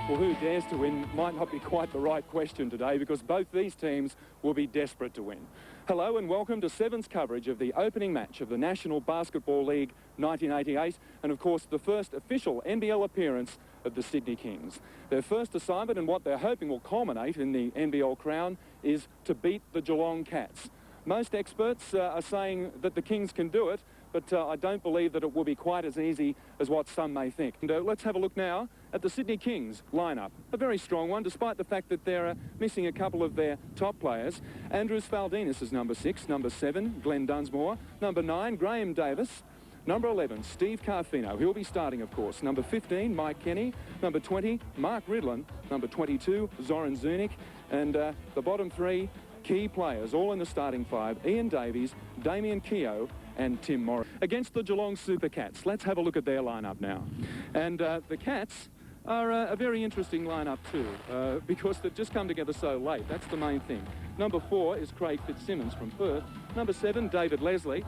Well, who dares to win might not be quite the right question today, because both these teams will be desperate to win. Hello and welcome to Seven's coverage of the opening match of the National Basketball League 1988, and of course the first official NBL appearance of the Sydney Kings. Their first assignment, and what they're hoping will culminate in the NBL crown, is to beat the Geelong Cats. Most experts are saying that the Kings can do it, but I don't believe that it will be quite as easy as what some may think. And let's have a look now at the Sydney Kings lineup. A very strong one, despite the fact that they're missing a couple of their top players. Andrews Faldinis is number 6, number 7, Glenn Dunsmore, number 9, Graham Davis, number 11, Steve Carfino. He'll be starting, of course. Number 15, Mike Kenny, number 20, Mark Ridlin, number 22, Zoran Zunic, and the bottom 3 key players, all in the starting 5, Ian Davies, Damien Keogh, and Tim Morris. Against the Geelong Supercats, let's have a look at their lineup now. And the Cats are a very interesting lineup too, because they've just come together so late. That's the main thing. Number 4 is Craig Fitzsimmons from Perth. Number 7, David Leslie,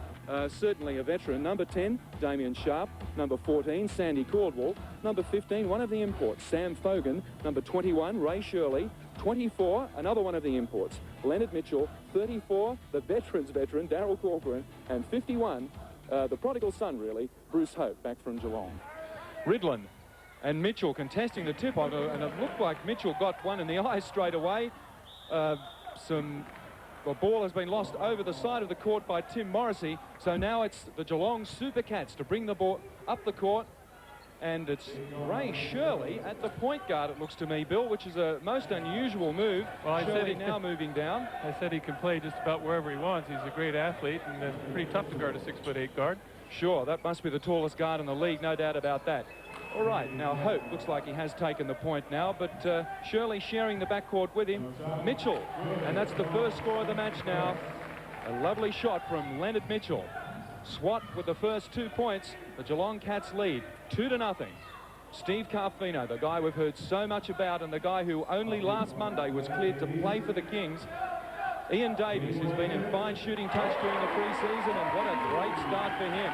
certainly a veteran. Number 10, Damien Sharp. Number 14, Sandy Caldwell. Number 15, one of the imports, Sam Fogan. Number 21, Ray Shirley. 24, another one of the imports, Leonard Mitchell. 34, the veteran's veteran, Darryl Corcoran. And 51, the prodigal son, really, Bruce Hope, back from Geelong. Ridlin and Mitchell contesting the tip on, and it looked like Mitchell got one in the eye straight away. The ball has been lost over the side of the court by Tim Morrissey, so now it's the Geelong Supercats to bring the ball up the court. And it's Ray Shirley at the point guard, it looks to me, Bill, which is a most unusual move. Well, I Shirley said he now moving down. I said he can play just about wherever he wants. He's a great athlete, and pretty tough to guard a 6'8" guard. Sure, that must be the tallest guard in the league, no doubt about that. All right, now Hope looks like he has taken the point now, but Shirley sharing the backcourt with him. Mitchell, and that's the first score of the match now. A lovely shot from Leonard Mitchell. Swat with the first 2 points. The Geelong Cats lead 2-0. Steve Carfino, the guy we've heard so much about, and the guy who only last Monday was cleared to play for the Kings. Ian Davies, who's been in fine shooting touch during the pre-season, and what a great start for him.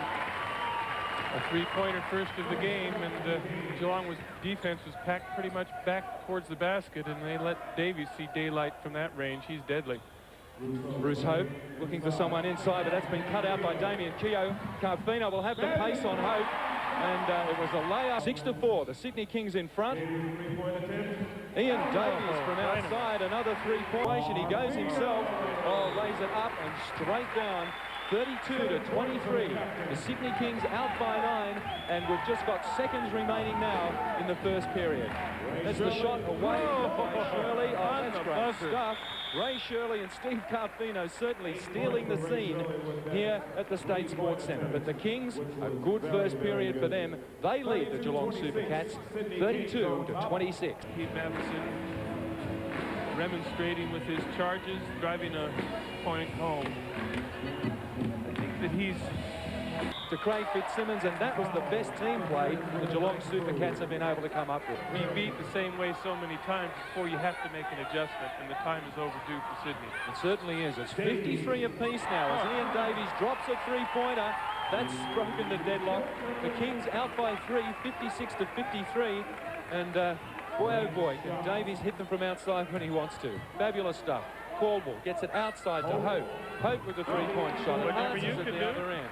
A three-pointer first of the game, and Geelong's defense was packed pretty much back towards the basket, and they let Davies see daylight from that range. He's deadly. Bruce Hope looking for someone inside, but that's been cut out by Damien Keogh. Carfino will have the pace on Hope, and it was a layup. 6-4, the Sydney Kings in front. Ian Davies from outside, another three-point. He goes himself, lays it up and straight down. 32-23. The Sydney Kings out by 9, and we've just got seconds remaining now in the first period. That's the shot away by Shirley. Oh, that's great stuff. Ray Shirley and Steve Carfino certainly stealing the scene here at the State Sports Centre. But the Kings, a good first period for them. They lead the Geelong Supercats 32-26. Keith Matheson remonstrating with his charges, driving a point home. I think that he's to Craig Fitzsimmons, and that was the best team play the Geelong Supercats have been able to come up with. We beat the same way so many times before you have to make an adjustment, and the time is overdue for Sydney. It certainly is. It's 53 apiece now as Ian Davies drops a three-pointer. That's broken the deadlock. The Kings out by 3, 56-53, and boy oh boy, can Davies hit them from outside when he wants to. Fabulous stuff. Caldwell gets it outside to Hope. Hope with the three-point shot. Whatever you at can the do. other end.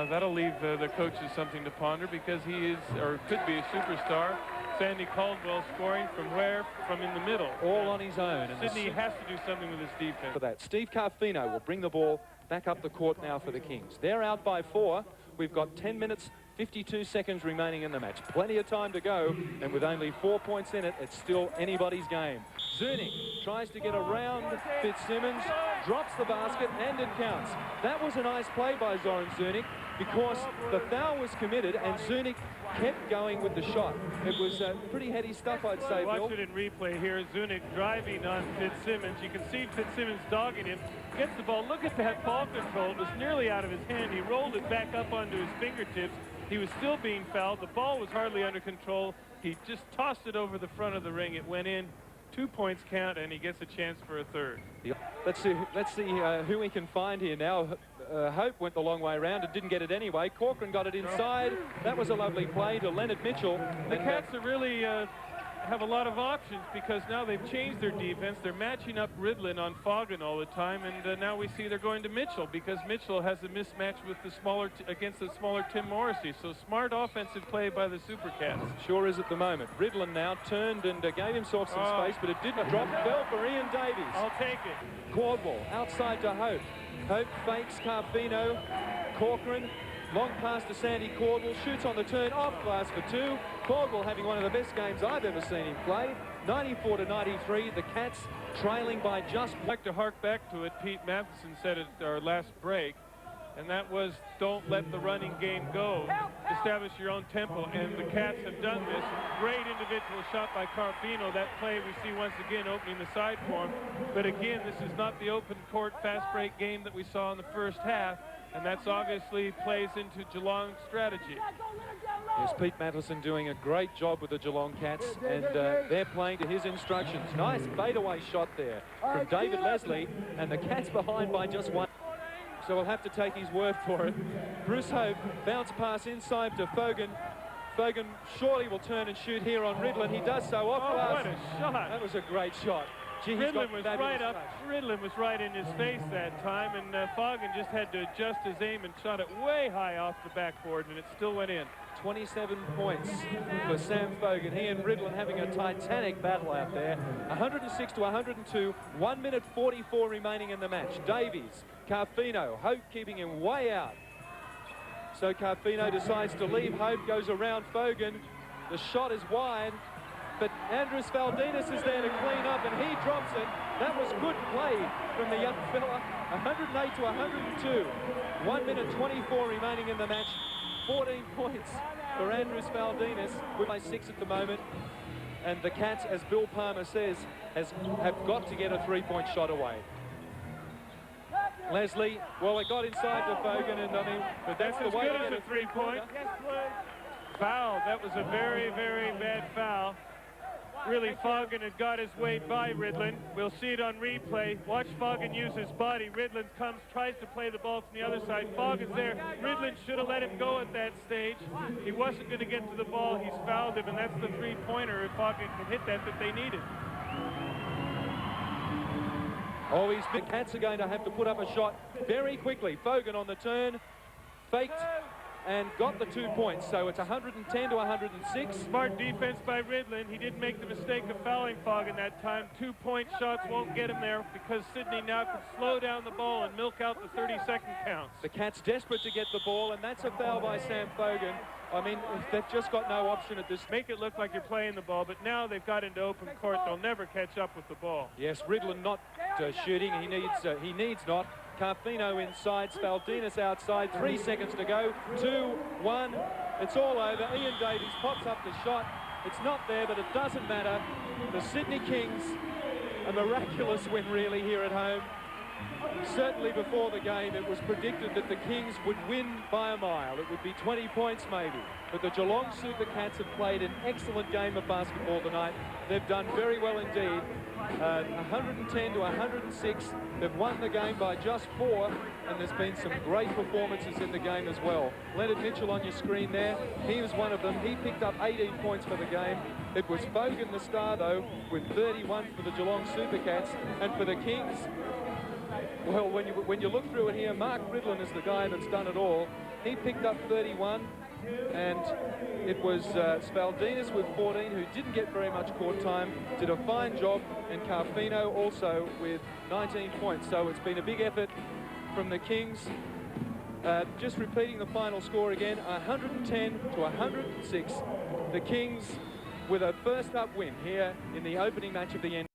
That'll leave the coaches something to ponder, because he is, or could be, a superstar. Sandy Caldwell scoring from where? From in the middle. All on his own. And Sydney has to do something with his defense. For that, Steve Carfino will bring the ball back up the court now for the Kings. They're out by 4. We've got 10 minutes, 52 seconds remaining in the match. Plenty of time to go, and with only 4 points in it, it's still anybody's game. Zunic tries to get around Fitzsimmons, drops the basket, and it counts. That was a nice play by Zoran Zunic, because the foul was committed and Zunic kept going with the shot. It was pretty heady stuff, I'd say, Bill. Watch it in replay here. Zunic driving on Fitzsimmons. You can see Fitzsimmons dogging him. Gets the ball. Look at that ball control. It was nearly out of his hand. He rolled it back up onto his fingertips. He was still being fouled. The ball was hardly under control. He just tossed it over the front of the ring. It went in. 2 points count, and he gets a chance for a third. Let's see who we can find here now. Hope went the long way around and didn't get it anyway. Corcoran got it inside. That was a lovely play to Leonard Mitchell. The Cats are really have a lot of options because now they've changed their defense. They're matching up Ridlin on Foggin all the time, and now we see they're going to Mitchell because Mitchell has a mismatch with the smaller against the smaller Tim Morrissey. So smart offensive play by the Supercats. Sure is at the moment. Ridlin now turned and gave himself some space, but it didn't drop. Fell for Ian Davies. I'll take it. Cordwell outside to Hope. Hope fakes Carfino. Corcoran. Long pass to Sandy Cordwell, shoots on the turn, off glass for two. Cordwell having one of the best games I've ever seen him play. 94-93, the Cats trailing by just... I'd like to hark back to it. Pete Matheson said at our last break, and that was don't let the running game go. Establish your own tempo, and the Cats have done this. Great individual shot by Carfino. That play we see once again opening the side for him. But again, this is not the open court fast break game that we saw in the first half. And that's obviously plays into Geelong's strategy. Yes, Pete Matheson doing a great job with the Geelong Cats, and they're playing to his instructions. Nice fadeaway shot there from David Leslie, and the Cats behind by just one. So we'll have to take his word for it. Bruce Hope, bounce pass inside to Fogan. Fogan surely will turn and shoot here on Ridlin. He does so off glass. What a shot. That was a great shot. Gee, Ridlin was right up. Ridlin was right in his face that time, and Foggin just had to adjust his aim and shot it way high off the backboard, and it still went in. 27 points for Sam Fogan. He and Ridlin having a titanic battle out there. 106-102. 1 minute 44 remaining in the match. Davies, Carfino, Hope keeping him way out. So Carfino decides to leave Hope, goes around Fogan. The shot is wide. But Andrus Valdinas is there to clean up, and he drops it. That was good play from the young fella. 108-102. 1 minute 24 remaining in the match. 14 points for Andrus Valdinas. We're by 6 at the moment. And the Cats, as Bill Palmer says, have got to get a three-point shot away. Leslie, well, it got inside to Fogan, and I mean, but that's the way to get a three-point. Foul. That was a very, very bad foul. Really, Foggin had got his way by Ridlin. We'll see it on replay. Watch Foggin use his body. Ridlin comes, tries to play the ball from the other side. Foggin's there. Ridlin should have let him go at that stage. He wasn't going to get to the ball. He's fouled him, and that's the three-pointer if Foggin can hit that they needed. Oh, the Cats are going to have to put up a shot very quickly. Fogan on the turn, faked, and got the 2 points. So it's 110-106. Smart defense by Ridlin. He didn't make the mistake of fouling Foggin that time. 2-point shots won't get him there because Sydney now can slow down the ball and milk out the 30-second counts. The Cats desperate to get the ball, and that's a foul by Sam Fogan. I mean, they've just got no option at this. Make it look like you're playing the ball, but now they've got into open court. They'll never catch up with the ball. Yes, Ridlin not shooting. He needs not. Carfino inside, Spaldinas outside. 3 seconds to go. 2, 1. It's all over. Ian Davies pops up the shot. It's not there, but it doesn't matter. The Sydney Kings, a miraculous win really here at home. Certainly before the game it was predicted that the Kings would win by a mile. It would be 20 points maybe. But the Geelong Supercats have played an excellent game of basketball tonight. They've done very well indeed. 110-106. They've won the game by just 4, and there's been some great performances in the game as well. Leonard Mitchell on your screen there. He was one of them. He picked up 18 points for the game. It was Fogan the star though, with 31 for the Geelong Supercats. And for the Kings, well, when you look through it here, Mark Ridlin is the guy that's done it all. He picked up 31, and it was Spaldinas with 14, who didn't get very much court time, did a fine job, and Carfino also with 19 points. So it's been a big effort from the Kings. Just repeating the final score again, 110-106. The Kings with a first-up win here in the opening match of the end.